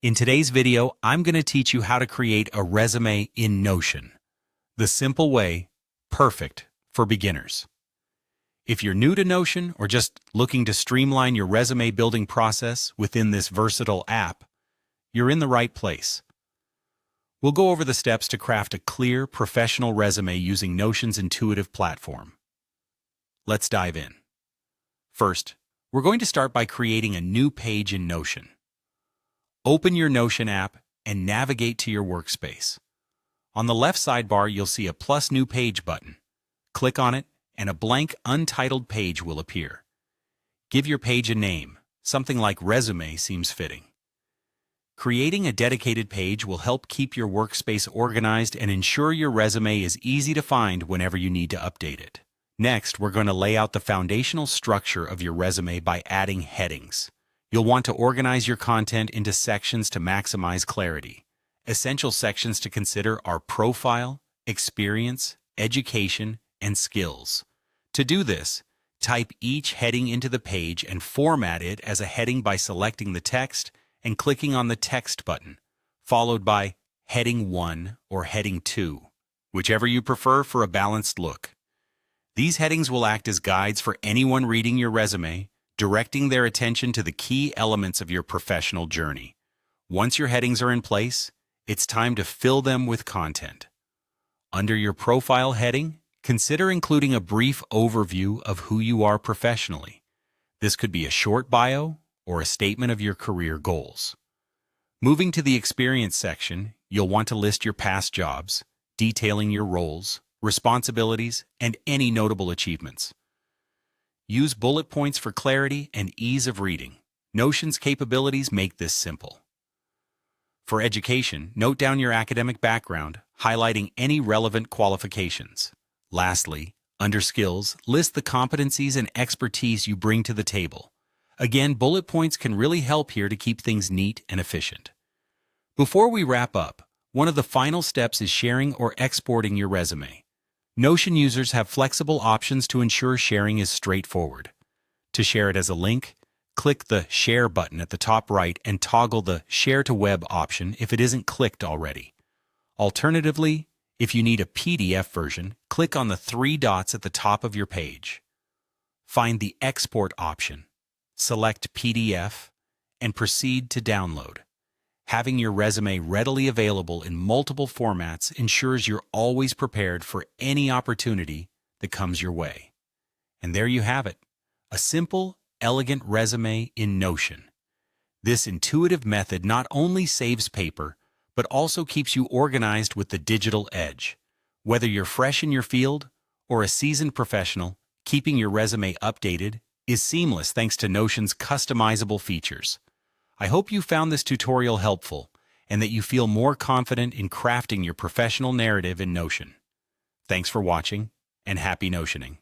In today's video, I'm going to teach you how to create a resume in Notion. The simple way, perfect for beginners. If you're new to Notion or just looking to streamline your resume building process within this versatile app, you're in the right place. We'll go over the steps to craft a clear, professional resume using Notion's intuitive platform. Let's dive in. First, we're going to start by creating a new page in Notion. Open your Notion app and navigate to your workspace. On the left sidebar, you'll see a plus new page button. Click on it, and a blank untitled page will appear. Give your page a name. Something like resume seems fitting. Creating a dedicated page will help keep your workspace organized and ensure your resume is easy to find whenever you need to update it. Next, we're going to lay out the foundational structure of your resume by adding headings. You'll want to organize your content into sections to maximize clarity. Essential sections to consider are profile, experience, education, and skills. To do this, type each heading into the page and format it as a heading by selecting the text and clicking on the Text button, followed by Heading 1 or Heading 2, whichever you prefer for a balanced look. These headings will act as guides for anyone reading your resume, directing their attention to the key elements of your professional journey. Once your headings are in place, it's time to fill them with content. Under your profile heading, consider including a brief overview of who you are professionally. This could be a short bio or a statement of your career goals. Moving to the experience section, you'll want to list your past jobs, detailing your roles, responsibilities, and any notable achievements. Use bullet points for clarity and ease of reading. Notion's capabilities make this simple. For education, note down your academic background, highlighting any relevant qualifications. Lastly, under skills, list the competencies and expertise you bring to the table. Again, bullet points can really help here to keep things neat and efficient. Before we wrap up, one of the final steps is sharing or exporting your resume. Notion users have flexible options to ensure sharing is straightforward. To share it as a link, click the Share button at the top right and toggle the Share to Web option if it isn't clicked already. Alternatively, if you need a PDF version, click on the three dots at the top of your page. Find the Export option, select PDF, and proceed to download. Having your resume readily available in multiple formats ensures you're always prepared for any opportunity that comes your way. And there you have it, a simple, elegant resume in Notion. This intuitive method not only saves paper, but also keeps you organized with the digital edge. Whether you're fresh in your field or a seasoned professional, keeping your resume updated is seamless thanks to Notion's customizable features. I hope you found this tutorial helpful and that you feel more confident in crafting your professional narrative in Notion. Thanks for watching, and happy Notioning.